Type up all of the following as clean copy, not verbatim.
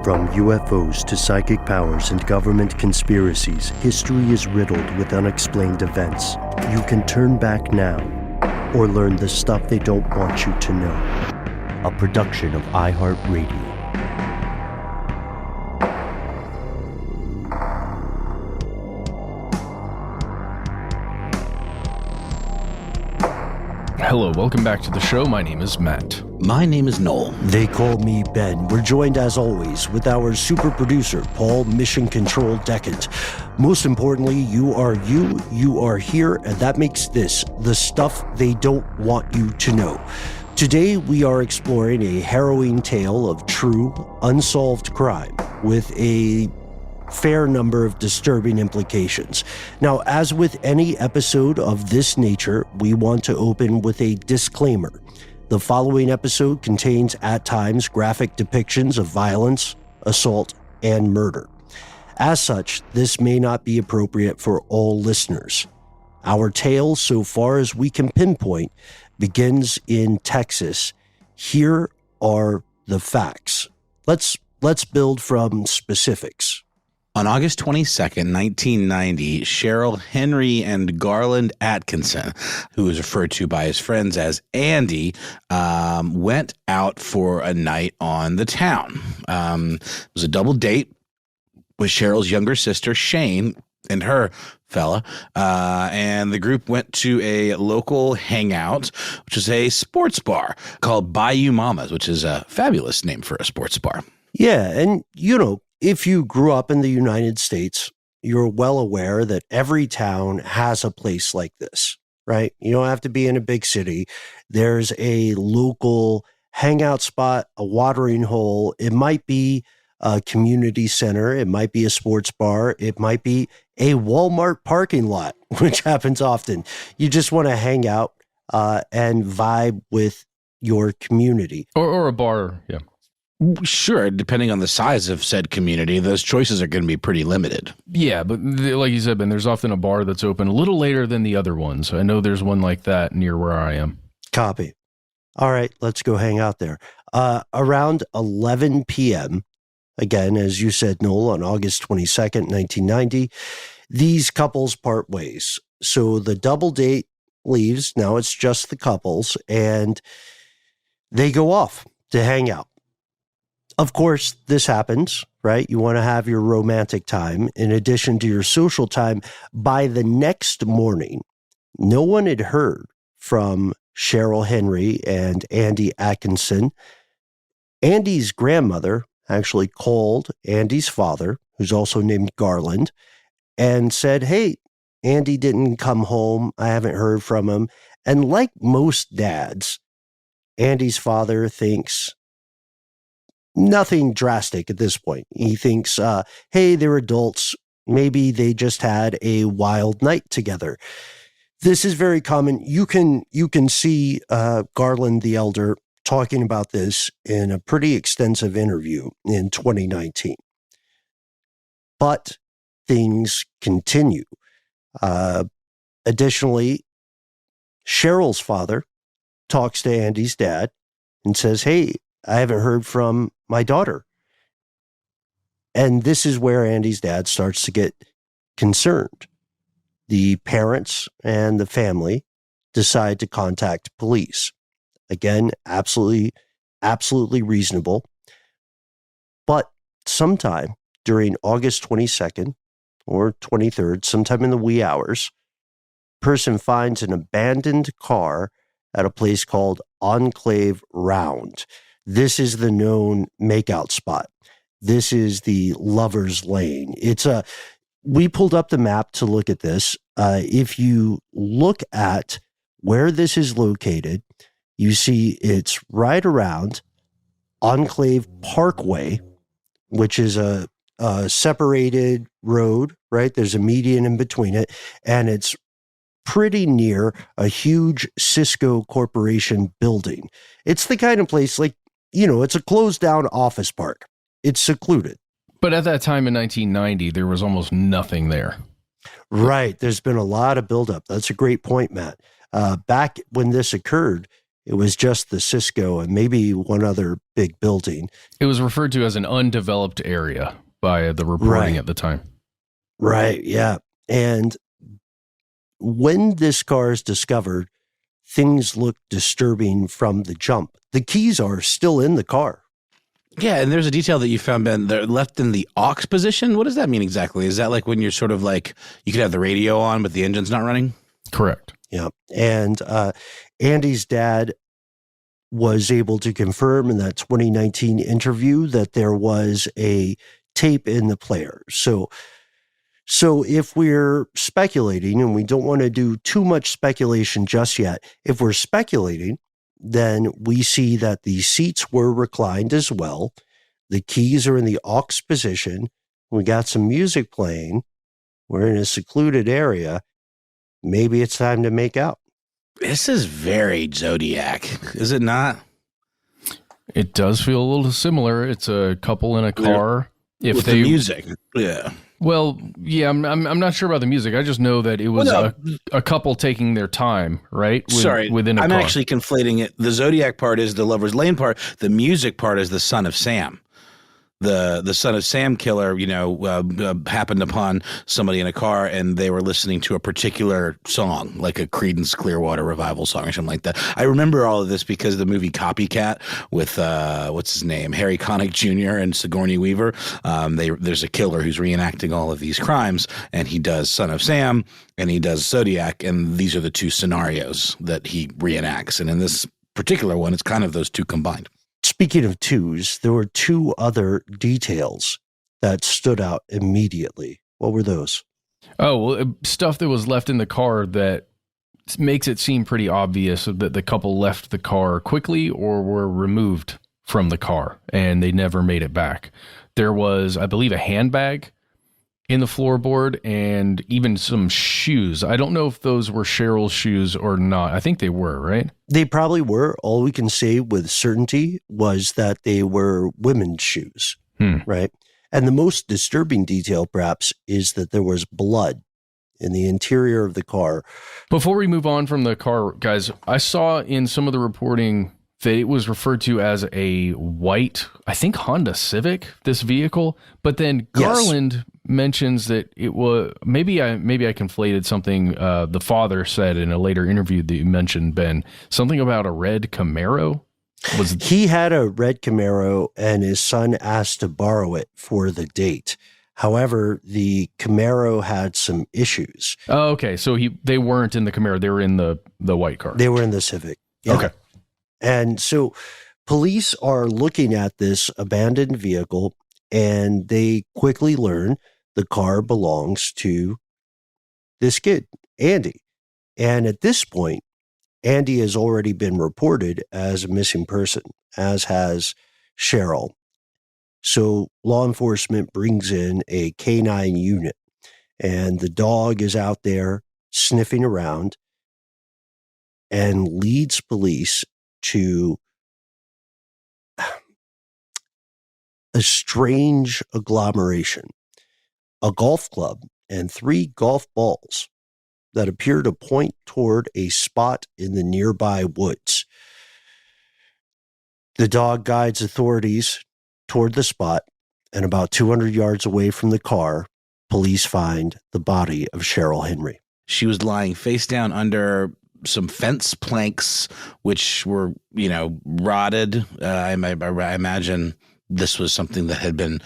From UFOs to psychic powers and government conspiracies, history is riddled with unexplained events. You can turn back now or learn the stuff they don't want you to know. A production of iHeartRadio. Hello, welcome back to the show. My name is Matt. My name is Noel. They call me Ben. We're joined, as always, with our super producer, Paul Mission Control Decant. Most importantly, you are here, and that makes this the stuff they don't want you to know. Today, we are exploring a harrowing tale of true, unsolved crime with a fair number of disturbing implications. Now, as with any episode of this nature, we want to open with a disclaimer. The following episode contains, at times, graphic depictions of violence, assault, and murder. As such, this may not be appropriate for all listeners. Our tale, so far as we can pinpoint, begins in Texas. Here are the facts. Let's build from specifics. On August 22nd, 1990, Cheryl, Henry, and Garland Atkinson, who is referred to by his friends as Andy, went out for a night on the town. It was a double date with Cheryl's younger sister, Shane, and her fella, and the group went to a local hangout, which is a sports bar called Bayou Mama's, which is a fabulous name for a sports bar. Yeah, and if you grew up in the United States, you're well aware that every town has a place like this, right? You don't have to be in a big city. There's a local hangout spot, a watering hole. It might be a community center. It might be a sports bar. It might be a Walmart parking lot, which happens often. You just want to hang out and vibe with your community. Or a bar, yeah. Sure, depending on the size of said community, those choices are going to be pretty limited. Yeah, but like you said, Ben, there's often a bar that's open a little later than the other ones. I know there's one like that near where I am. Copy. All right, let's go hang out there. Around 11 p.m., again, as you said, Noel, on August 22nd, 1990, these couples part ways. So the double date leaves. Now it's just the couples, and they go off to hang out. Of course, this happens, right? You want to have your romantic time in addition to your social time. By the next morning, no one had heard from Cheryl Henry and Andy Atkinson. Andy's grandmother actually called Andy's father, who's also named Garland, and said, "Hey, Andy didn't come home. I haven't heard from him." And like most dads, Andy's father thinks nothing drastic at this point. He thinks, hey, they're adults. Maybe they just had a wild night together. This is very common. You can see Garland the Elder talking about this in a pretty extensive interview in 2019. But things continue. Additionally, Cheryl's father talks to Andy's dad and says, "Hey, I haven't heard from my daughter." And this is where Andy's dad starts to get concerned. The parents and the family decide to contact police. Again, absolutely reasonable. But sometime during August 22nd or 23rd, sometime in the wee hours, a person finds an abandoned car at a place called Enclave Round. This is the known makeout spot. This is the Lover's Lane. We pulled up the map to look at this. If you look at where this is located, you see it's right around Enclave Parkway, which is a separated road, right? There's a median in between it, and it's pretty near a huge Cisco Corporation building. It's the kind of place it's a closed down office park. It's secluded. But at that time in 1990, there was almost nothing there. Right. There's been a lot of buildup. That's a great point, Matt. Back when this occurred, It was just the Cisco and maybe one other big building. It was referred to as an undeveloped area by the reporting Right. at the time. Right, yeah. And when this car is discovered, things look disturbing from the jump. The keys are still in the car. Yeah, and there's a detail that you found, Ben. They're left in the aux position. What does that mean exactly? Is that like when you're sort of like, you could have the radio on, but the engine's not running? Correct. Yeah. And Andy's dad was able to confirm in that 2019 interview that there was a tape in the player. So if we're speculating, and we don't want to do too much speculation just yet, if we're speculating, then we see that the seats were reclined as well. The keys are in the aux position. We got some music playing. We're in a secluded area. Maybe it's time to make out. This is very Zodiac, is it not? It does feel a little similar. It's a couple in a car. If With they the music, yeah. Well, yeah, I'm not sure about the music. I just know that it was a couple taking their time, right? Within a I'm car. actually conflating it. The Zodiac part is the Lover's Lane part. The music part is the Son of Sam. The Son of Sam killer, happened upon somebody in a car and they were listening to a particular song, like a Creedence Clearwater Revival song or something like that. I remember all of this because of the movie Copycat with, what's his name? Harry Connick Jr. and Sigourney Weaver. There's a killer who's reenacting all of these crimes, and he does Son of Sam and he does Zodiac, and these are the two scenarios that he reenacts. And in this particular one, it's kind of those two combined. Speaking of twos, there were two other details that stood out immediately. What were those? Oh, well, stuff that was left in the car that makes it seem pretty obvious that the couple left the car quickly or were removed from the car and they never made it back. There was, I believe, a handbag in the floorboard and even some shoes. I don't know if those were Cheryl's shoes or not. I think they were, right? They probably were. All we can say with certainty was that they were women's shoes, right? And the most disturbing detail, perhaps, is that there was blood in the interior of the car. Before we move on from the car, guys, I saw in some of the reporting that it was referred to as a white, I think, Honda Civic, this vehicle. But then Garland mentions that it was, maybe I conflated something the father said in a later interview that you mentioned, Ben, something about a red Camaro. He had a red Camaro and his son asked to borrow it for the date. However, the Camaro had some issues. Oh, okay. So they weren't in the Camaro. They were in the white car. They were in the Civic. Yeah. Okay. And so police are looking at this abandoned vehicle and they quickly learn the car belongs to this kid, Andy. And at this point, Andy has already been reported as a missing person, as has Cheryl. So law enforcement brings in a canine unit and the dog is out there sniffing around and leads police to a strange agglomeration, a golf club and 3 golf balls that appear to point toward a spot in the nearby woods. The dog guides authorities toward the spot, and about 200 yards away from the car, police find the body of Cheryl Henry. She was lying face down under some fence planks, which were, rotted. I imagine this was something that had been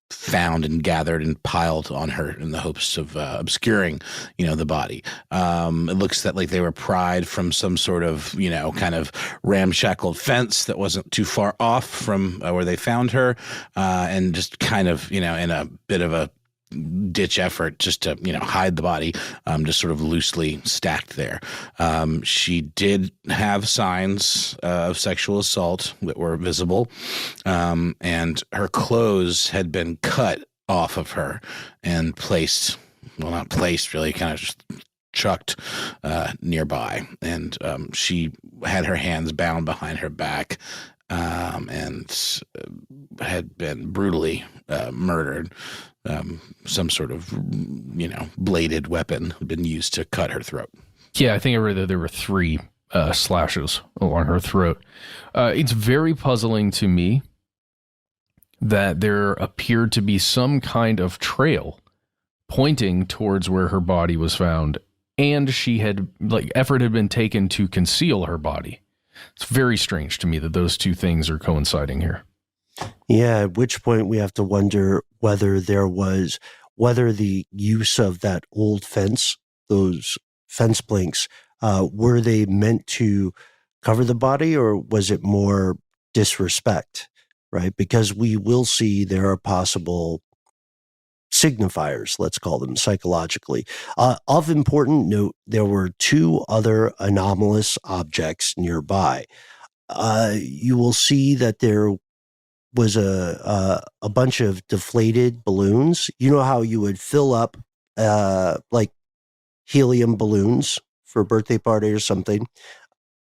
found and gathered and piled on her in the hopes of obscuring, the body. It looks that like they were pried from some sort of, kind of ramshackled fence that wasn't too far off from where they found her, and just kind of, in a bit of a ditch effort just to, hide the body, just sort of loosely stacked there. She did have signs of sexual assault that were visible, and her clothes had been cut off of her and placed, well, not placed really, kind of just chucked nearby. And she had her hands bound behind her back, and had been brutally murdered. Some sort of, bladed weapon had been used to cut her throat. Yeah, I think I read that there were 3 slashes along her throat. It's very puzzling to me that there appeared to be some kind of trail pointing towards where her body was found, and effort had been taken to conceal her body. It's very strange to me that those two things are coinciding here. Yeah, at which point we have to wonder whether the use of that old fence, those fence planks, were they meant to cover the body, or was it more disrespect, right? Because we will see there are possible signifiers, let's call them, psychologically. Of important note, there were two other anomalous objects nearby. You will see that there was a bunch of deflated balloons. You know how you would fill up like helium balloons for a birthday party or something,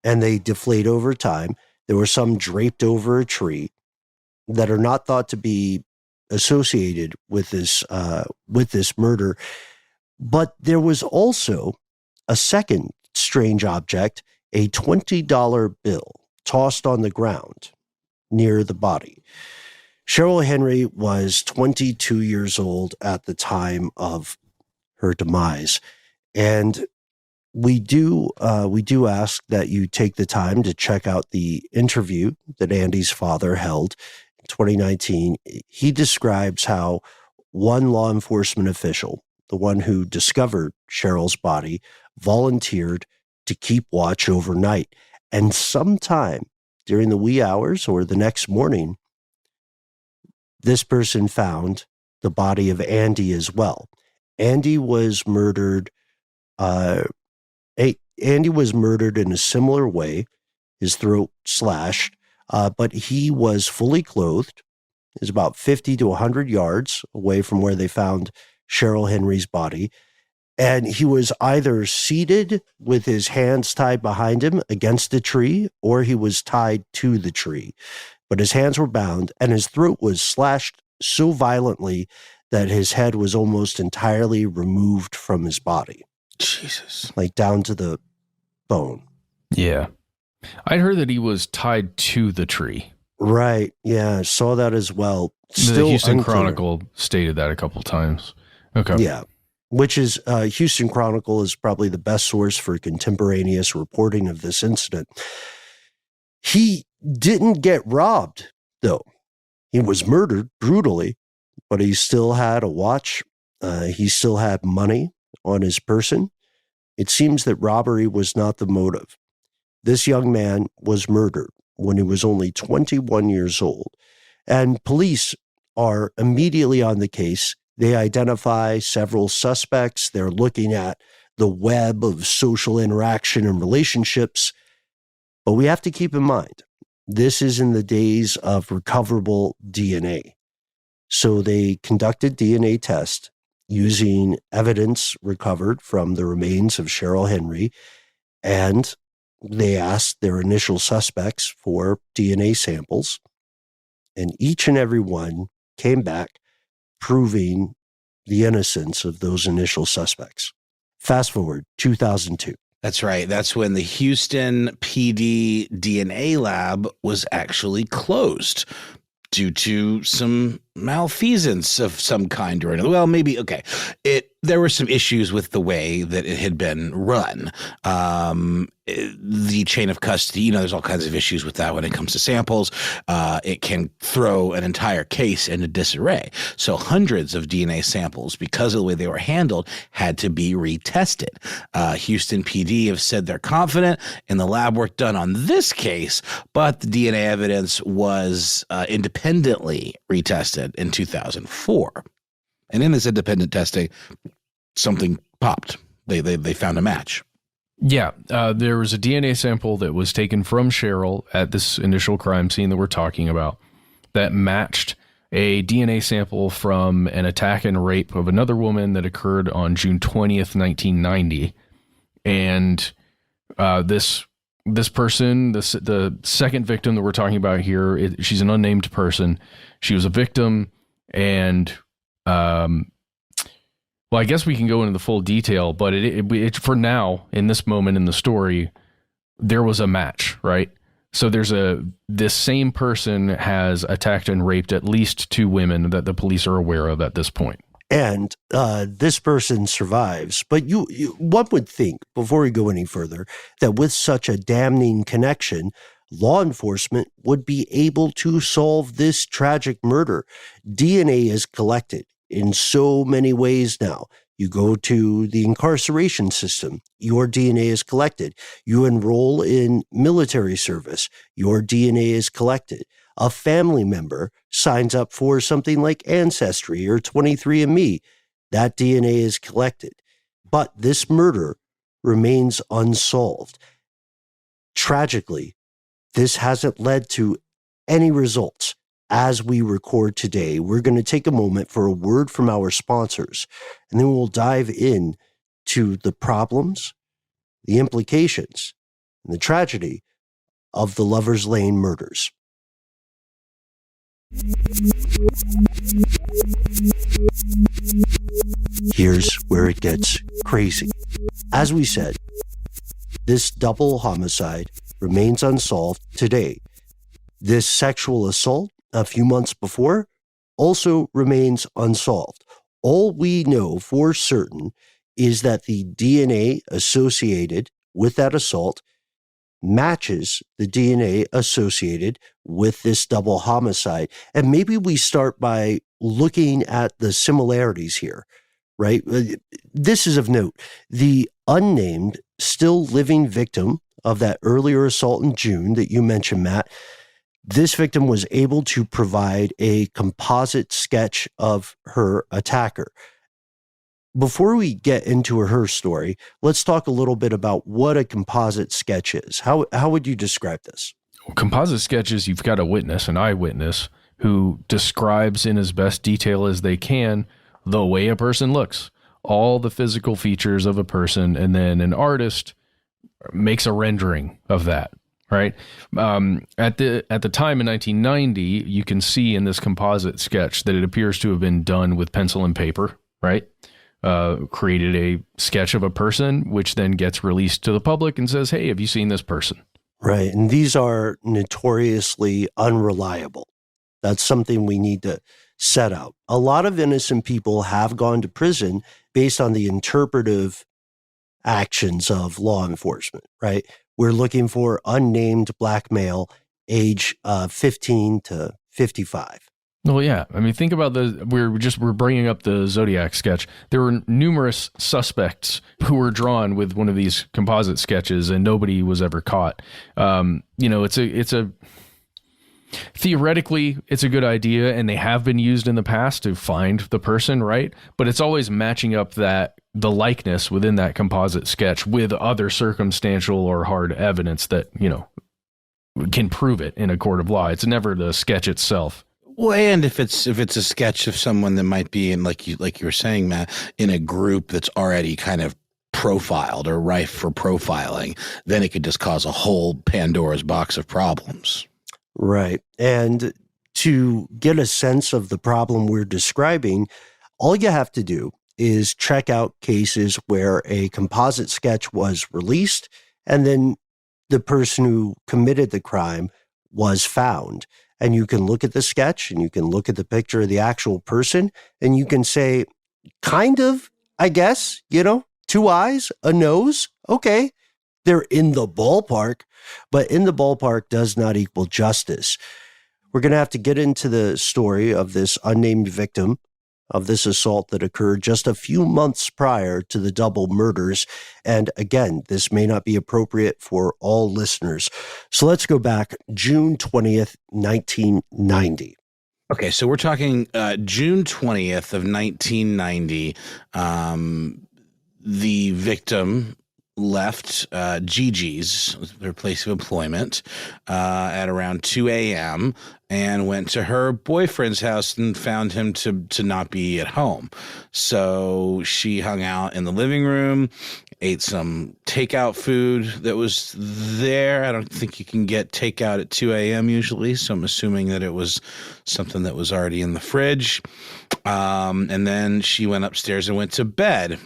and they deflate over time. There were some draped over a tree that are not thought to be associated with this murder. But there was also a second strange object, a $20 bill tossed on the ground near the body. Cheryl Henry was 22 years old at the time of her demise. And we do ask that you take the time to check out the interview that Andy's father held in 2019. He describes how one law enforcement official, the one who discovered Cheryl's body, volunteered to keep watch overnight. And sometime during the wee hours or the next morning, this person found the body of Andy as well. Andy was murdered. Andy was murdered in a similar way, his throat slashed, but he was fully clothed. He was about 50 to 100 yards away from where they found Cheryl Henry's body. And he was either seated with his hands tied behind him against a tree, or he was tied to the tree. But his hands were bound, and his throat was slashed so violently that his head was almost entirely removed from his body. Jesus. Like down to the bone. Yeah. I'd heard that he was tied to the tree. Right. Yeah. I saw that as well. The Houston unclear. Chronicle stated that a couple times. Okay. Yeah. Which is, Houston Chronicle is probably the best source for contemporaneous reporting of this incident. He didn't get robbed, though. He was murdered brutally, but he still had a watch. He still had money on his person. It seems that robbery was not the motive. This young man was murdered when he was only 21 years old, and police are immediately on the case. They identify several suspects. They're looking at the web of social interaction and relationships. But we have to keep in mind, this is in the days of recoverable DNA. So they conducted DNA tests using evidence recovered from the remains of Cheryl Henry, and they asked their initial suspects for DNA samples, and each and every one came back proving the innocence of those initial suspects. Fast forward, 2002. That's right. That's when the Houston PD DNA lab was actually closed due to some malfeasance of some kind or another. Well, maybe, okay. There were some issues with the way that it had been run. The chain of custody, there's all kinds of issues with that when it comes to samples. It can throw an entire case into disarray. So hundreds of DNA samples, because of the way they were handled, had to be retested. Houston PD have said they're confident in the lab work done on this case, but the DNA evidence was independently retested in 2004. And in this independent testing, something popped. They found a match. Yeah, there was a DNA sample that was taken from Cheryl at this initial crime scene that we're talking about that matched a DNA sample from an attack and rape of another woman that occurred on June 20th, 1990. And this person, the second victim that we're talking about here, she's an unnamed person. She was a victim, and well, I guess we can go into the full detail, but it for now, in this moment in the story, there was a match, right? So this same person has attacked and raped at least 2 women that the police are aware of at this point. And this person survives. But one would think, before we go any further, that with such a damning connection, law enforcement would be able to solve this tragic murder. DNA is collected in so many ways now. You go to the incarceration system, your DNA is collected. You enroll in military service, your DNA is collected. A family member signs up for something like Ancestry or 23andMe, that DNA is collected. But this murder remains unsolved. Tragically, this hasn't led to any results. As we record today, we're going to take a moment for a word from our sponsors, and then we'll dive in to the problems, the implications, and the tragedy of the Lover's Lane murders. Here's where it gets crazy. As we said, this double homicide remains unsolved today. This sexual assault a few months before also remains unsolved. All we know for certain is that the DNA associated with that assault matches the DNA associated with this double homicide. And maybe we start by looking at the similarities here, right? This is of note. The unnamed, still living victim of that earlier assault in June that you mentioned, Matt, this victim was able to provide a composite sketch of her attacker. Before we get into her story, let's talk a little bit about what a composite sketch is. How would you describe this? Composite sketches, you've got a witness, an eyewitness, who describes in as best detail as they can the way a person looks, all the physical features of a person, and then an artist makes a rendering of that. Right. At the time in 1990, you can see in this composite sketch that it appears to have been done with pencil and paper. Right. Created a sketch of a person, which then gets released to the public and says, hey, have you seen this person? Right. And these are notoriously unreliable. That's something we need to set out. A lot of innocent people have gone to prison based on the interpretive actions of law enforcement. Right. We're looking for unnamed black male, age 15 to 55. Well, yeah. I mean, think about we're bringing up the Zodiac sketch. There were numerous suspects who were drawn with one of these composite sketches, and nobody was ever caught. Theoretically, it's a good idea, and they have been used in the past to find the person, right? But it's always matching up the likeness within that composite sketch with other circumstantial or hard evidence that, can prove it in a court of law. It's never the sketch itself. Well, and if it's a sketch of someone that might be in, like you were saying, Matt, in a group that's already kind of profiled or rife for profiling, then it could just cause a whole Pandora's box of problems. Right. And to get a sense of the problem we're describing, all you have to do is check out cases where a composite sketch was released and then the person who committed the crime was found. And you can look at the sketch and you can look at the picture of the actual person and you can say, kind of, I guess, 2 eyes, a nose. Okay. They're in the ballpark, but in the ballpark does not equal justice. We're going to have to get into the story of this unnamed victim of this assault that occurred just a few months prior to the double murders. And again, this may not be appropriate for all listeners. So let's go back June 20th, 1990. Okay, so we're talking June 20th of 1990. The victim left Gigi's, their place of employment, at around 2 a.m. and went to her boyfriend's house and found him to not be at home. So she hung out in the living room, ate some takeout food that was there. I don't think you can get takeout at 2 a.m. usually, so I'm assuming that it was something that was already in the fridge. And then she went upstairs and went to bed.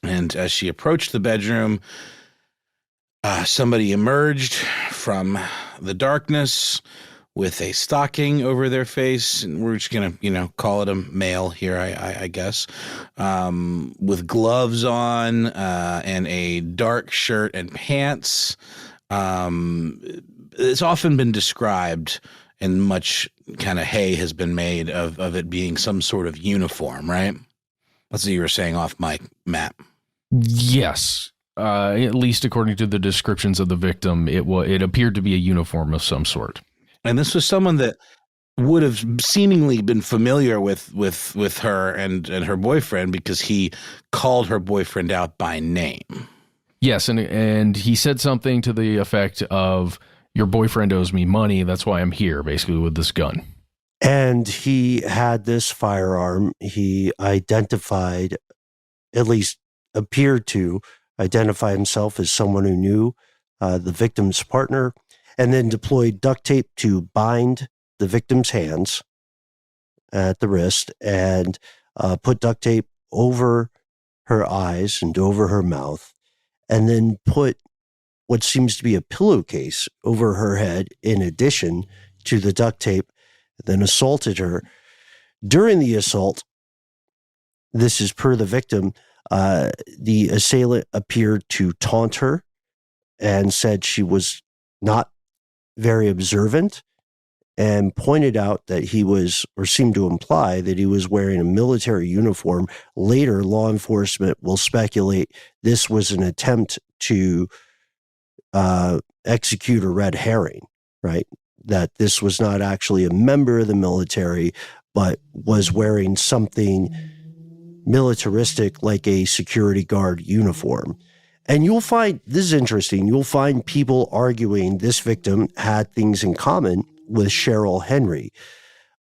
And as she approached the bedroom, Somebody emerged from the darkness with a stocking over their face, and we're just gonna, call it a male here, I guess, with gloves on and a dark shirt and pants. It's often been described, and much kind of hay has been made of it being some sort of uniform, right? That's what you were saying off mic, Matt. Yes. At least according to the descriptions of the victim, it appeared to be a uniform of some sort. And this was someone that would have seemingly been familiar with her and her boyfriend, because he called her boyfriend out by name. Yes, and he said something to the effect of, "Your boyfriend owes me money. That's why I'm here," basically, with this gun. And he had this firearm. He identified, at least appeared to identify himself as someone who knew the victim's partner, and then deployed duct tape to bind the victim's hands at the wrist, and put duct tape over her eyes and over her mouth, and then put what seems to be a pillowcase over her head in addition to the duct tape, then assaulted her. During the assault, this is per the victim, the assailant appeared to taunt her and said she was not very observant, and pointed out that he was, or seemed to imply that he was, wearing a military uniform. Later, law enforcement will speculate this was an attempt to execute a red herring, right? That this was not actually a member of the military, but was wearing something militaristic like a security guard uniform. And you'll find, this is interesting, you'll find people arguing this victim had things in common with Cheryl Henry.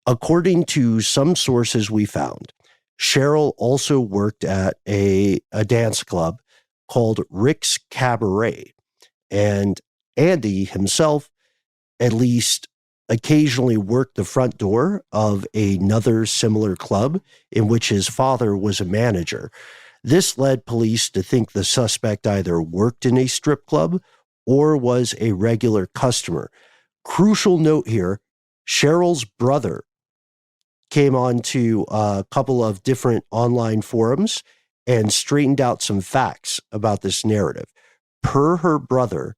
According to some sources we found, Cheryl also worked at a dance club called Rick's Cabaret. And Andy himself at least occasionally worked the front door of another similar club in which his father was a manager. This led police to think the suspect either worked in a strip club or was a regular customer. Crucial note here, Cheryl's brother came onto a couple of different online forums and straightened out some facts about this narrative. Per her brother,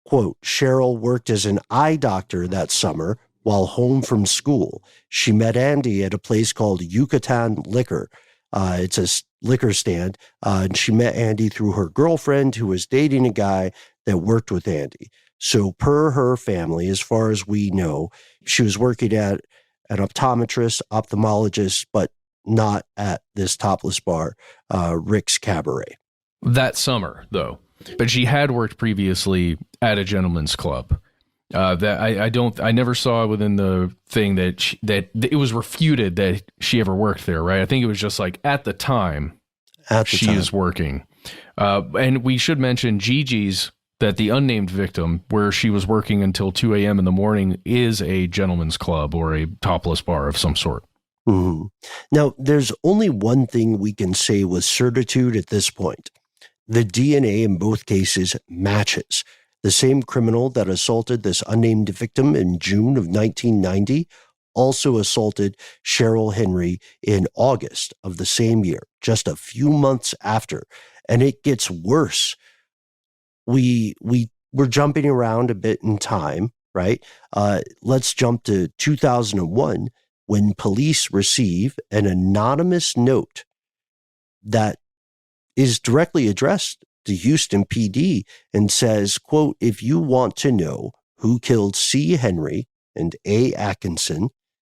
quote, Cheryl worked as an eye doctor that summer while home from school. She met Andy at a place called Yucatan Liquor. It's a liquor stand. And she met Andy through her girlfriend who was dating a guy that worked with Andy. So per her family, as far as we know, she was working at an optometrist, ophthalmologist, but not at this topless bar, Rick's Cabaret. That summer, though. But she had worked previously at a gentleman's club. That I never saw within the thing that it was refuted that she ever worked there, right? I think it was just like at the time she is working. And we should mention Gigi's, that the unnamed victim, where she was working until 2 a.m. in the morning, is a gentleman's club or a topless bar of some sort. Mm-hmm. Now, there's only one thing we can say with certitude at this point. The DNA in both cases matches. The same criminal that assaulted this unnamed victim in June of 1990 also assaulted Cheryl Henry in August of the same year, just a few months after. And it gets worse. We're jumping around a bit in time, right? Let's jump to 2001 when police receive an anonymous note that is directly addressed to Houston PD and says, quote, if you want to know who killed C. Henry and A. Atkinson,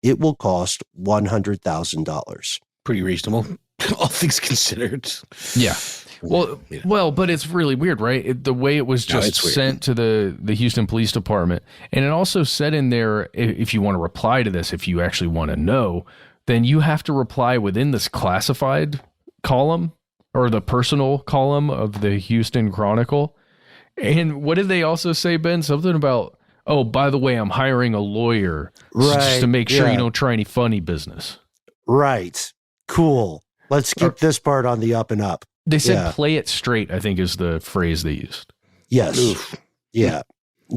it will cost $100,000. Pretty reasonable, all things considered. Yeah. Well, but it's really weird, right? The way it was just sent to the Houston Police Department. And it also said in there, if you want to reply to this, if you actually want to know, then you have to reply within this classified column or the personal column of the Houston Chronicle. And what did they also say, Ben? Something about, oh, by the way, I'm hiring a lawyer just to make sure you don't try any funny business. Right. Cool. Let's keep this part on the up and up. They said play it straight, I think is the phrase they used. Yes. Oof. Yeah.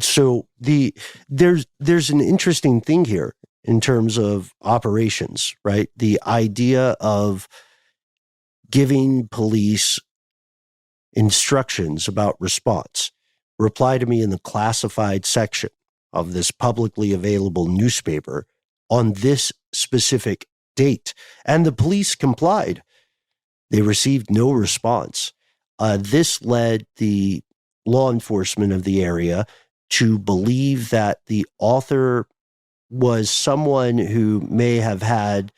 So there's an interesting thing here in terms of operations, right? The idea of giving police instructions about response. Reply to me in the classified section of this publicly available newspaper on this specific date. And the police complied. They received no response. This led the law enforcement of the area to believe that the author was someone who may have had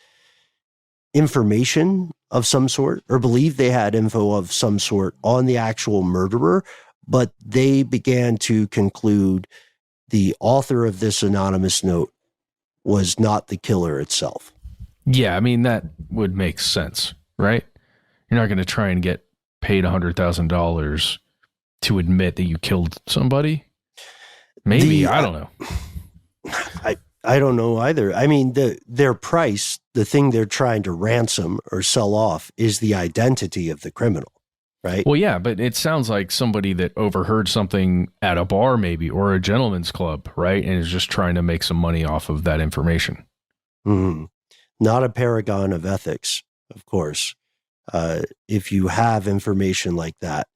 information of some sort, or believed they had info of some sort on the actual murderer, but they began to conclude the author of this anonymous note was not the killer itself. Yeah, I mean, that would make sense, right? You're not going to try and get paid $100,000 to admit that you killed somebody. Maybe, I don't know. I don't know either. I mean, their price, the thing they're trying to ransom or sell off, is the identity of the criminal, right? Well, yeah, but it sounds like somebody that overheard something at a bar maybe, or a gentleman's club, right? And is just trying to make some money off of that information. Mm-hmm. Not a paragon of ethics, of course. If you have information like that,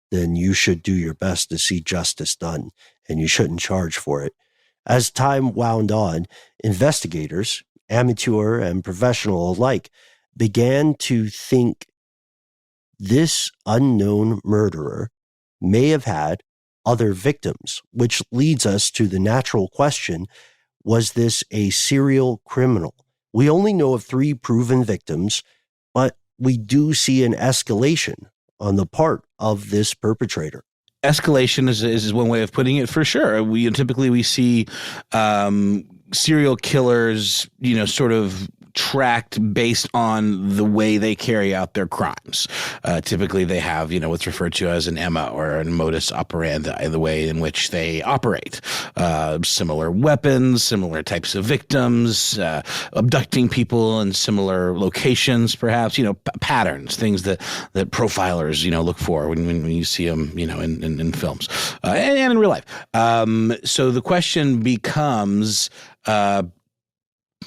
then you should do your best to see justice done, and you shouldn't charge for it. As time wound on, investigators, amateur and professional alike, began to think this unknown murderer may have had other victims, which leads us to the natural question, was this a serial criminal? We only know of 3 proven victims, but we do see an escalation on the part of this perpetrator. Escalation is one way of putting it, for sure. We typically see serial killers, sort of tracked based on the way they carry out their crimes. Typically, they have what's referred to as an MO, or a modus operandi, the way in which they operate. Similar weapons, similar types of victims, abducting people in similar locations, perhaps. Patterns, things that profilers look for when you see them in films and in real life. So the question becomes,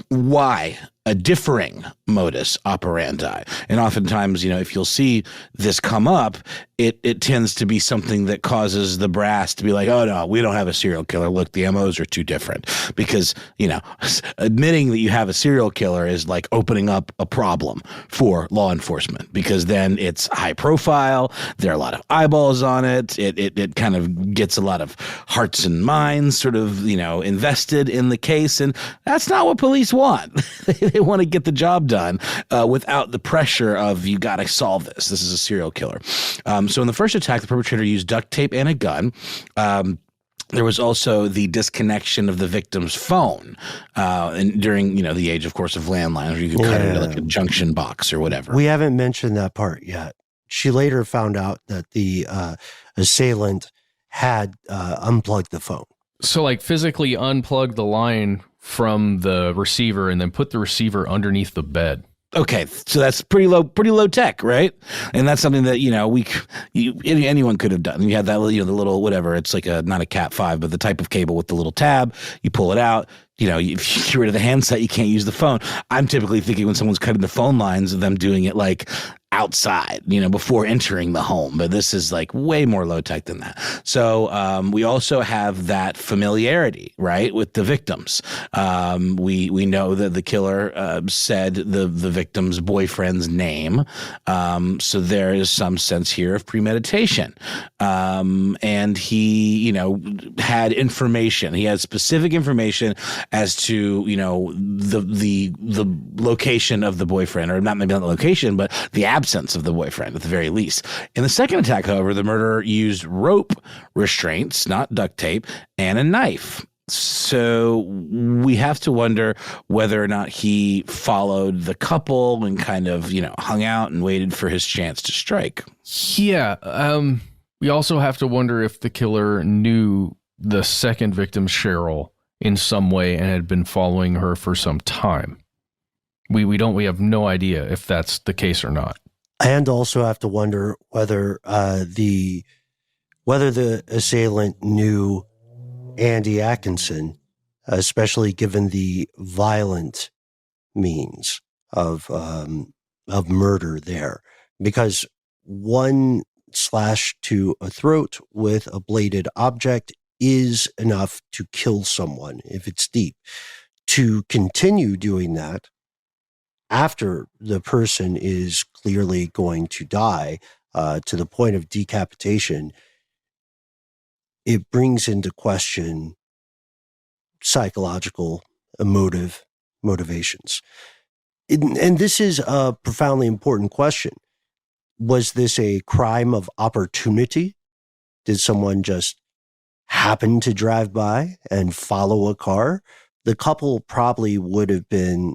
why a differing modus operandi? And oftentimes, if you'll see this come up, it tends to be something that causes the brass to be like, oh no, we don't have a serial killer. Look, the MOs are too different. Because, admitting that you have a serial killer is like opening up a problem for law enforcement, because then it's high profile. There are a lot of eyeballs on it. It kind of gets a lot of hearts and minds sort of, invested in the case. And that's not what police want. They want to get the job done without the pressure of, you got to solve this. This is a serial killer. So in the first attack, the perpetrator used duct tape and a gun. There was also the disconnection of the victim's phone, and during the age, of course, of landlines, where you could cut it into like a junction box or whatever. We haven't mentioned that part yet. She later found out that the assailant had unplugged the phone. So, like, physically unplug the line from the receiver and then put the receiver underneath the bed. Okay, so that's pretty low tech, right? And that's something that anyone could have done. You had that the little whatever. It's like not a Cat 5, but the type of cable with the little tab. You pull it out. If you get rid of the handset, you can't use the phone. I'm typically thinking when someone's cutting the phone lines of them doing it like outside, before entering the home. But this is like way more low tech than that. So we also have that familiarity, right, with the victims. We know that the killer said the victim's boyfriend's name. So there is some sense here of premeditation. And he, had information. He had specific information as to, the location of the boyfriend, or maybe not the location, but the absence of the boyfriend at the very least. In the second attack, however, the murderer used rope restraints, not duct tape, and a knife. So we have to wonder whether or not he followed the couple and kind of, hung out and waited for his chance to strike. Yeah. We also have to wonder if the killer knew the second victim, Cheryl, in some way and had been following her for some time. We have no idea if that's the case or not. And also have to wonder whether the Whether the assailant knew Andy Atkinson, especially given the violent means of murder there, because one slash to a throat with a bladed object is enough to kill someone if it's deep. To continue doing that after the person is clearly going to die, to the point of decapitation, it brings into question psychological, emotive motivations. And this is a profoundly important question. Was this a crime of opportunity? Did someone just happen to drive by and follow a car? The couple probably would have been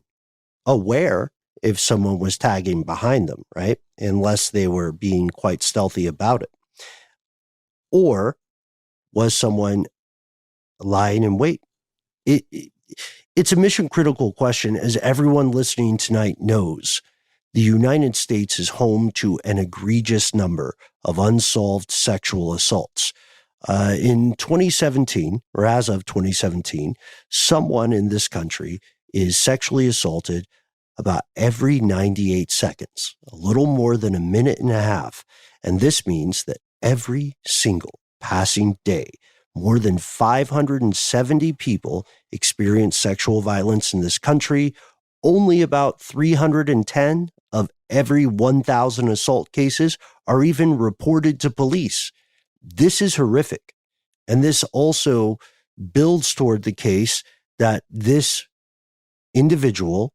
aware if someone was tagging behind them, right? Unless they were being quite stealthy about it. Or was someone lying in wait? It's a mission critical question, as everyone listening tonight knows. The United States is home to an egregious number of unsolved sexual assaults. In 2017, or as of 2017, someone in this country is sexually assaulted about every 98 seconds, a little more than a minute and a half. And this means that every single passing day, more than 570 people experience sexual violence in this country. Only about 310 of every 1,000 assault cases are even reported to police. This is horrific. And this also builds toward the case that this individual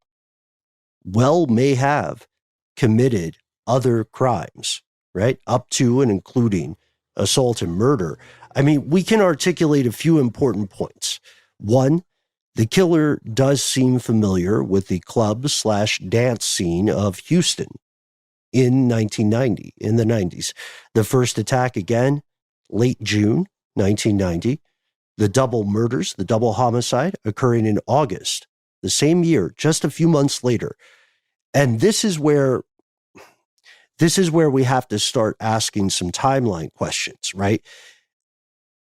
may have committed other crimes, right? Up to and including assault and murder. I mean, we can articulate a few important points. One, the killer does seem familiar with the club/dance scene of Houston in 1990, in the 90s. The first attack, again, late June 1990. The double murders, the double homicide, occurring in August, the same year, just a few months later. And this is where we have to start asking some timeline questions, right?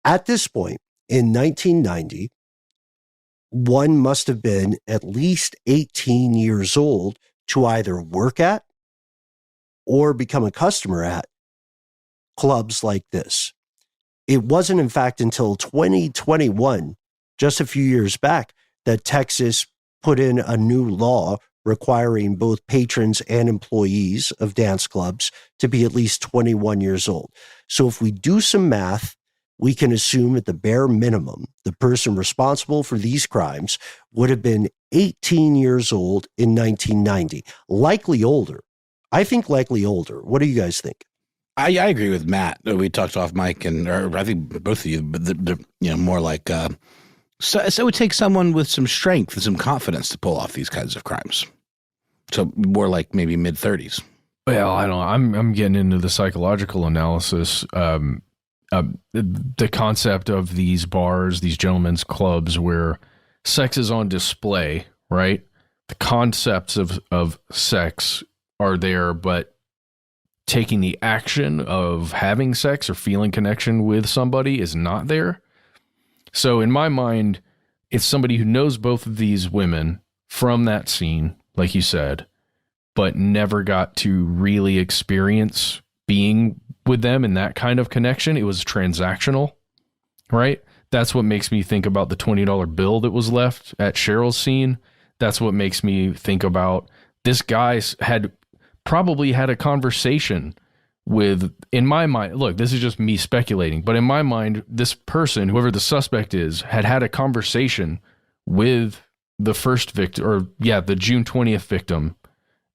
At this point, in 1990, one must have been at least 18 years old to either work at or become a customer at clubs like this. It wasn't, in fact, until 2021, just a few years back, that Texas put in a new law requiring both patrons and employees of dance clubs to be at least 21 years old. So if we do some math, we can assume at the bare minimum, the person responsible for these crimes would have been 18 years old in 1990, likely older. I think likely older. What do you guys think? I agree with Matt. We talked off mic, or I think both of you, but more like, so it would take someone with some strength and some confidence to pull off these kinds of crimes. So more like maybe mid-30s. Well, I don't know. I'm getting into the psychological analysis. The concept of these bars, these gentlemen's clubs where sex is on display, right? The concepts of sex are there, but taking the action of having sex or feeling connection with somebody is not there. So in my mind, it's somebody who knows both of these women from that scene, like you said, but never got to really experience being with them in that kind of connection. It was transactional, right? That's what makes me think about the $20 bill that was left at Cheryl's scene. That's what makes me think about this guy had probably had a conversation with, in my mind, look, this is just me speculating, but in my mind, this person, whoever the suspect is, had a conversation with the first victim, or the June 20th victim,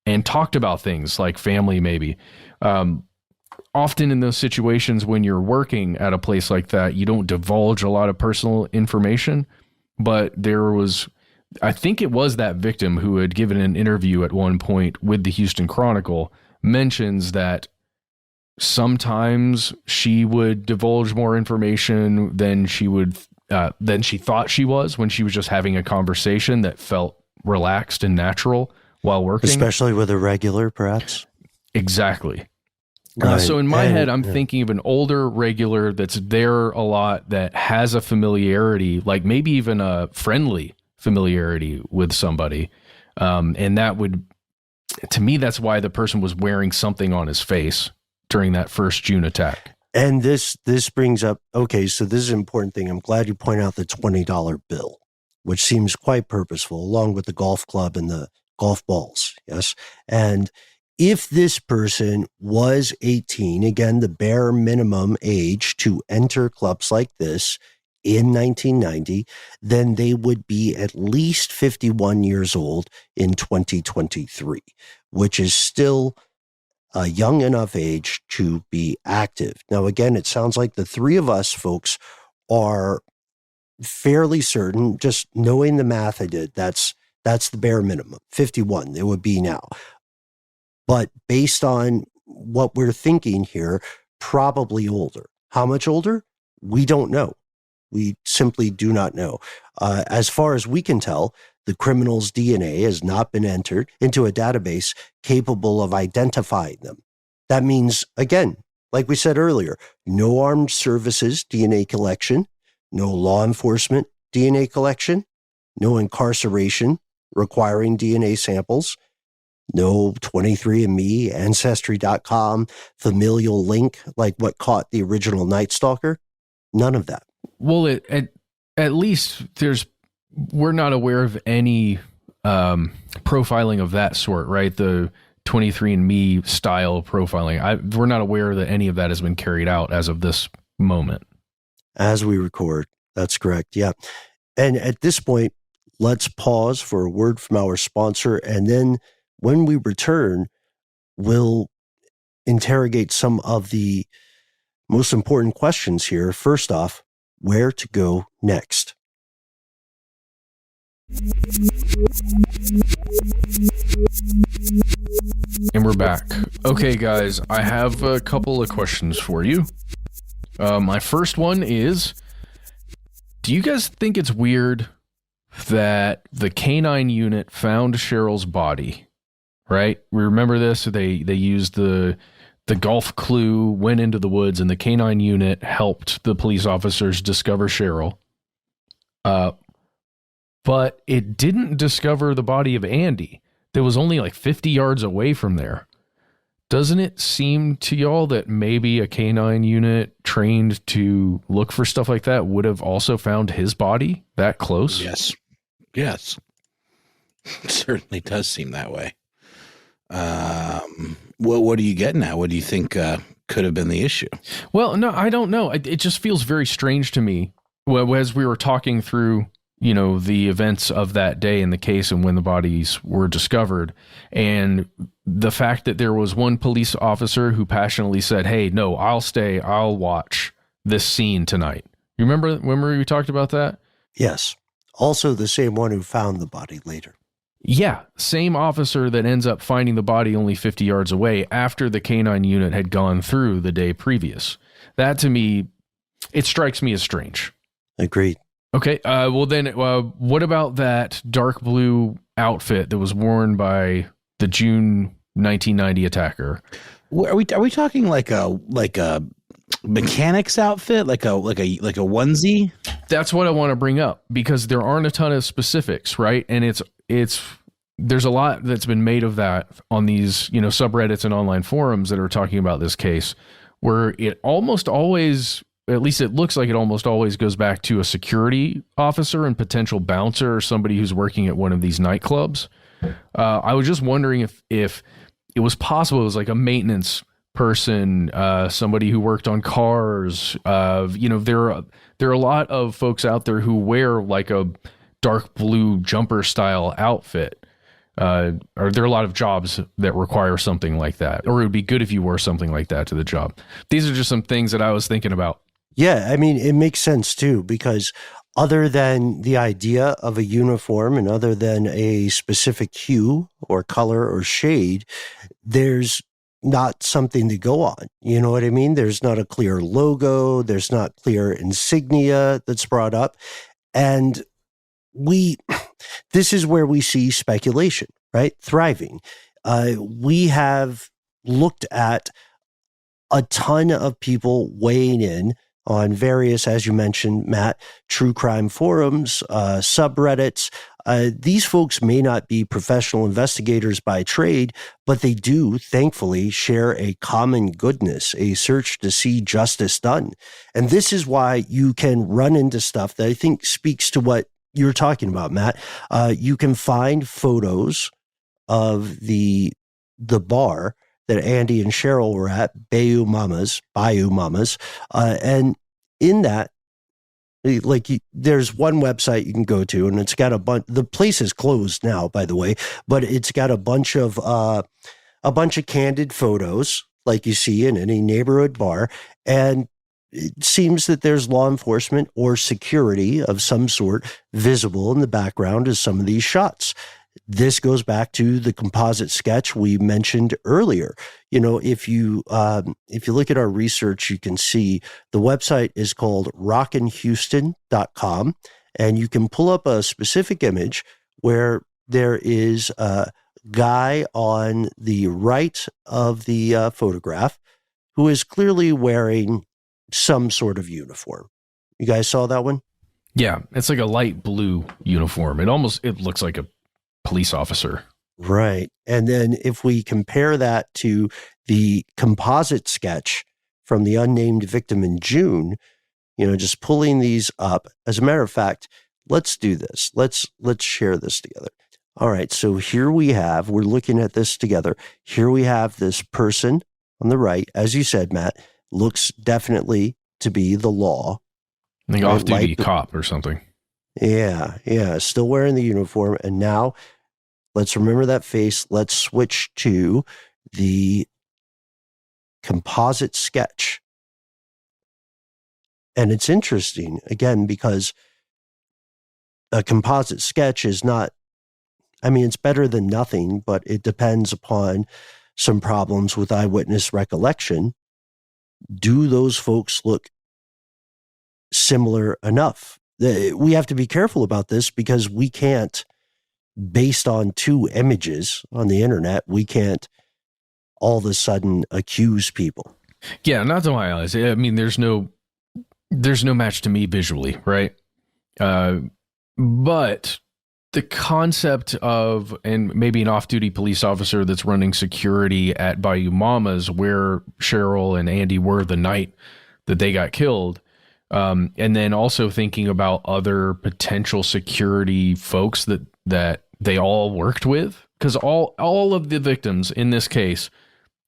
and talked about things like family, maybe. Often in those situations when you're working at a place like that, you don't divulge a lot of personal information, but there was, I think it was that victim who had given an interview at one point with the Houston Chronicle, mentions that sometimes she would divulge more information than she thought she was when she was just having a conversation that felt relaxed and natural while working. Especially with a regular, perhaps. Exactly. So in my head, I'm thinking of an older regular that's there a lot, that has a familiarity, like maybe even a friendly familiarity with somebody. And that would, to me, that's why the person was wearing something on his face during that first June attack. And this brings up, okay, so this is an important thing. I'm glad you point out the $20 bill, which seems quite purposeful, along with the golf club and the golf balls. Yes. And if this person was 18, again, the bare minimum age to enter clubs like this in 1990, then they would be at least 51 years old in 2023, which is still a young enough age to be active. Now, again, it sounds like the three of us folks are fairly certain, just knowing the math I did, that's the bare minimum, 51 they would be now. But based on what we're thinking here, probably older. How much older? We don't know. We simply do not know. As far as we can tell, the criminal's DNA has not been entered into a database capable of identifying them. That means, again, like we said earlier, no armed services DNA collection, no law enforcement DNA collection, no incarceration requiring DNA samples, no 23andMe, Ancestry.com, familial link like what caught the original Night Stalker. None of that. Well, at least we're not aware of any profiling of that sort, right? The 23andMe style profiling. We're not aware that any of that has been carried out as of this moment. As we record. That's correct. Yeah. And at this point, let's pause for a word from our sponsor. And then when we return, we'll interrogate some of the most important questions here. First off, where to go next? And we're back. Okay, guys, I have a couple of questions for you. My first one is, do you guys think it's weird that the canine unit found Cheryl's body, right? We remember this. They used the golf clue, went into the woods, and the canine unit helped the police officers discover Cheryl. But it didn't discover the body of Andy. That was only like 50 yards away from there. Doesn't it seem to y'all that maybe a canine unit trained to look for stuff like that would have also found his body that close? Yes. It certainly does seem that way. What are you getting at? What do you think could have been the issue? Well, no, I don't know. It just feels very strange to me. Well, as we were talking through, the events of that day in the case and when the bodies were discovered, and the fact that there was one police officer who passionately said, "Hey, no, I'll stay. I'll watch this scene tonight." You remember when we talked about that? Yes. Also the same one who found the body later. Yeah, same officer that ends up finding the body only 50 yards away after the canine unit had gone through the day previous. That, to me, it strikes me as strange. Agreed. Okay, well then, what about that dark blue outfit that was worn by the June 1990 attacker? Are we talking like a mechanic's outfit, like a onesie? That's what I want to bring up, because there aren't a ton of specifics, right? And there's a lot that's been made of that on these, subreddits and online forums that are talking about this case, where it almost always, at least it looks like it almost always goes back to a security officer and potential bouncer or somebody who's working at one of these nightclubs. I was just wondering if it was possible it was like a maintenance person, somebody who worked on cars. There are a lot of folks out there who wear like a dark blue jumper style outfit. There are a lot of jobs that require something like that, or it would be good if you wore something like that to the job. These are just some things that I was thinking about. Yeah, I mean, it makes sense too, because other than the idea of a uniform and other than a specific hue or color or shade, there's not something to go on. You know what I mean? There's not a clear logo. There's not clear insignia that's brought up. And this is where we see speculation, right? Thriving. We have looked at a ton of people weighing in on various, as you mentioned, Matt, true crime forums, subreddits. These folks may not be professional investigators by trade, but they do, thankfully, share a common goodness, a search to see justice done. And this is why you can run into stuff that I think speaks to what you're talking about, Matt. You can find photos of the bar that Andy and Cheryl were at, Bayou Mamas, and in that, there's one website you can go to, and it's got a bunch. The place is closed now, by the way, but it's got a bunch of candid photos, like you see in any neighborhood bar, and it seems that there's law enforcement or security of some sort visible in the background of some of these shots. This goes back to the composite sketch we mentioned earlier. You know, if you look at our research, you can see the website is called rockinhouston.com, and you can pull up a specific image where there is a guy on the right of the photograph who is clearly wearing some sort of uniform. You guys saw that one? Yeah, it's like a light blue uniform. It looks like a police officer. Right. And then if we compare that to the composite sketch from the unnamed victim in June, you know, just pulling these up. As a matter of fact, let's do this. Let's share this together. All right. So here we're looking at this together. Here we have this person on the right, as you said, Matt, looks definitely to be the law. I think off-duty cop or something. Yeah. Still wearing the uniform. And now let's remember that face. Let's switch to the composite sketch. And it's interesting, again, because a composite sketch is not, I mean, it's better than nothing, but it depends upon some problems with eyewitness recollection. Do those folks look similar enough? We have to be careful about this because we can't, based on two images on the internet, we can't all of a sudden accuse people. Yeah, not to my eyes. I mean, there's no match to me visually, right? But the concept of, and maybe an off-duty police officer that's running security at Bayou Mamas, where Cheryl and Andy were the night that they got killed, and then also thinking about other potential security folks that they all worked with, because all of the victims in this case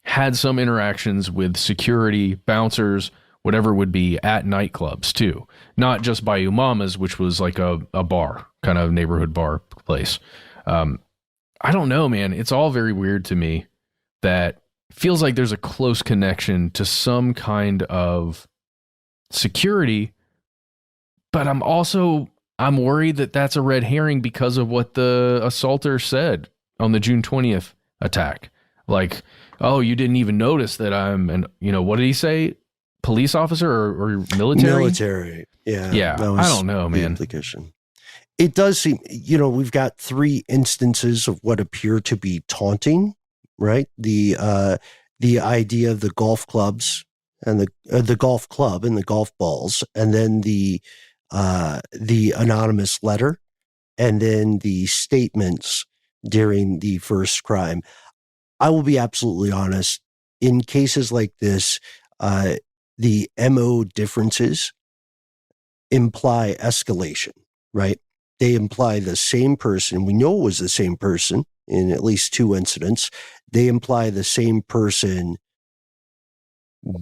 had some interactions with security, bouncers, whatever it would be, at nightclubs too. Not just Bayou Mamas, which was like a bar, kind of neighborhood bar place. I don't know, man. It's all very weird to me that feels like there's a close connection to some kind of security, but I'm worried that that's a red herring because of what the assaulter said on the June 20th attack. Like, oh, you didn't even notice that what did he say? Police officer or military? Military. Yeah. Yeah. I don't know, man. Implication. It does seem, we've got three instances of what appear to be taunting, right? The idea of the golf clubs and the golf club and the golf balls, and then the anonymous letter, and then the statements during the first crime. I will be absolutely honest. In cases like this, the MO differences imply escalation, right? They imply the same person. We know it was the same person in at least two incidents. They imply the same person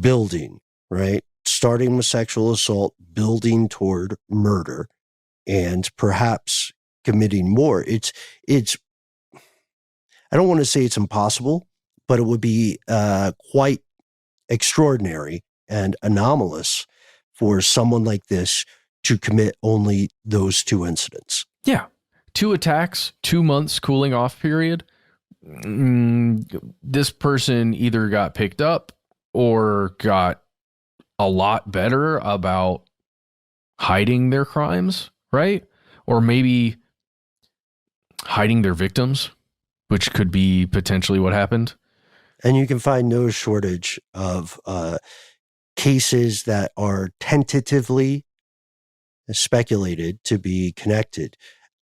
building, right? Starting with sexual assault, building toward murder, and perhaps committing more. It's I don't want to say it's impossible, but it would be quite extraordinary and anomalous for someone like this to commit only those two incidents. Yeah. 2 attacks, 2 months cooling off period. This person either got picked up or got a lot better about hiding their crimes, right? Or maybe hiding their victims, which could be potentially what happened. And you can find no shortage of cases that are tentatively speculated to be connected.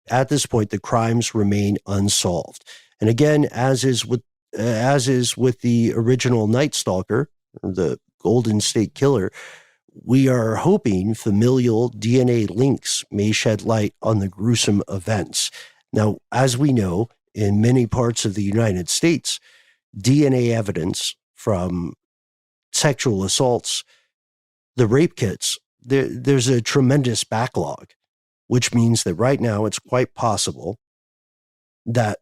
At this point, the crimes remain unsolved. And again, as is with the original Night Stalker, the Golden State Killer, we are hoping familial DNA links may shed light on the gruesome events. Now, as we know, in many parts of the United States, DNA evidence from sexual assaults, the rape kits, there's a tremendous backlog, which means that right now it's quite possible that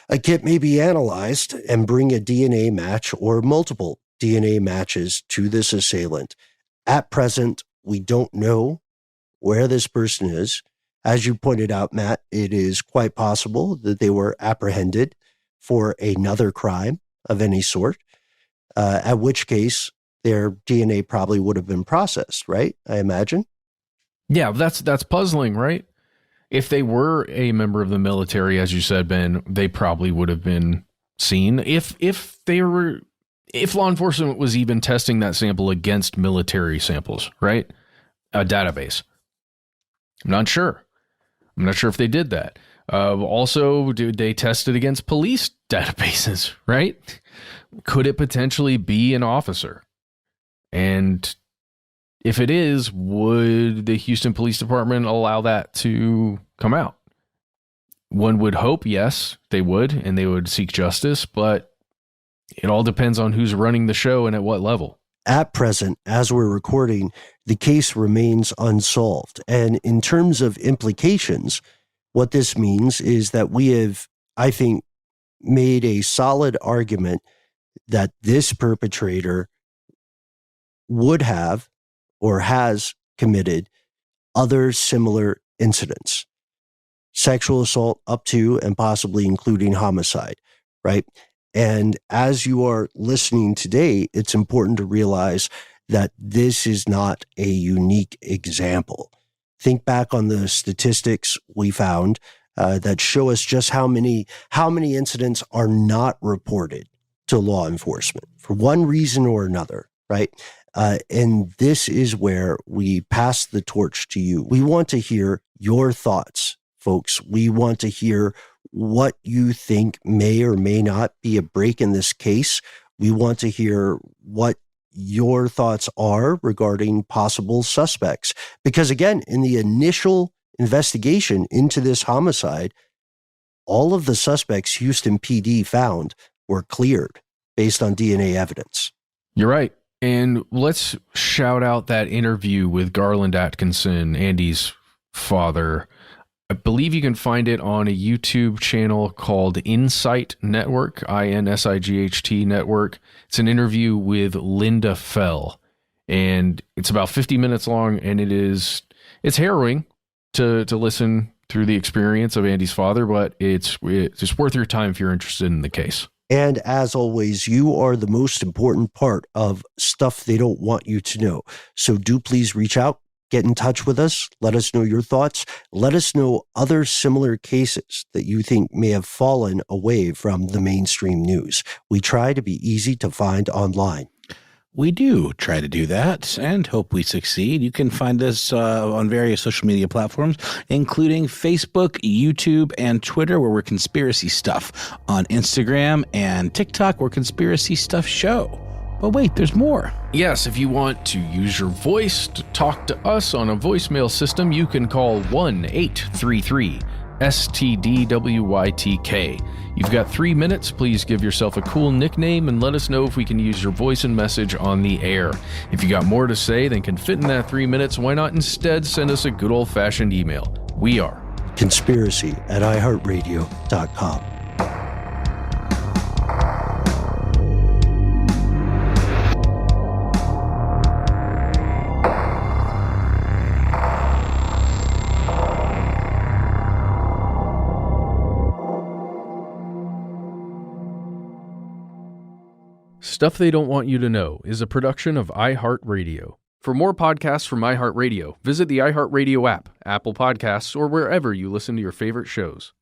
a kit may be analyzed and bring a DNA match or multiple DNA matches to this assailant. At present, we don't know where this person is. As you pointed out, Matt, it is quite possible that they were apprehended for another crime of any sort, at which case their DNA probably would have been processed, right? I imagine. Yeah, that's puzzling, right? If they were a member of the military, as you said, Ben, they probably would have been seen. If law enforcement was even testing that sample against military samples, right? A database. I'm not sure if they did that. Also, did they test it against police databases, right? Could it potentially be an officer? And if it is, would the Houston Police Department allow that to come out? One would hope, yes, they would, and they would seek justice, but it all depends on who's running the show and at what level. At present, as we're recording, the case remains unsolved. And in terms of implications, what this means is that we have, I think, made a solid argument that this perpetrator would have or has committed other similar incidents, sexual assault up to and possibly including homicide, right? And as you are listening today, it's important to realize that this is not a unique example. Think back on the statistics we found that show us just how many incidents are not reported to law enforcement for one reason or another, right? And this is where we pass the torch to you. We want to hear your thoughts, folks. We want to hear what you think may or may not be a break in this case. We want to hear what your thoughts are regarding possible suspects. Because again, in the initial investigation into this homicide, all of the suspects Houston PD found were cleared based on DNA evidence. You're right. And let's shout out that interview with Garland Atkinson, Andy's father. I believe you can find it on a YouTube channel called Insight Network, INSIGHT Network. It's an interview with Linda Fell, and it's about 50 minutes long, and it's harrowing to listen through the experience of Andy's father, but it's worth your time if you're interested in the case. And as always, you are the most important part of Stuff They Don't Want You to Know. So do please reach out, get in touch with us, let us know your thoughts, let us know other similar cases that you think may have fallen away from the mainstream news. We try to be easy to find online. We do try to do that and hope we succeed. You can find us on various social media platforms, including Facebook, YouTube, and Twitter, where we're Conspiracy Stuff. On Instagram and TikTok, we're Conspiracy Stuff Show. But wait, there's more. Yes, if you want to use your voice to talk to us on a voicemail system, you can call 1-833-STDWYTK. You've got 3 minutes. Please give yourself a cool nickname and let us know if we can use your voice and message on the air. If you got more to say than can fit in that 3 minutes, why not instead send us a good old-fashioned email? We are conspiracy@iHeartRadio.com. Stuff They Don't Want You to Know is a production of iHeartRadio. For more podcasts from iHeartRadio, visit the iHeartRadio app, Apple Podcasts, or wherever you listen to your favorite shows.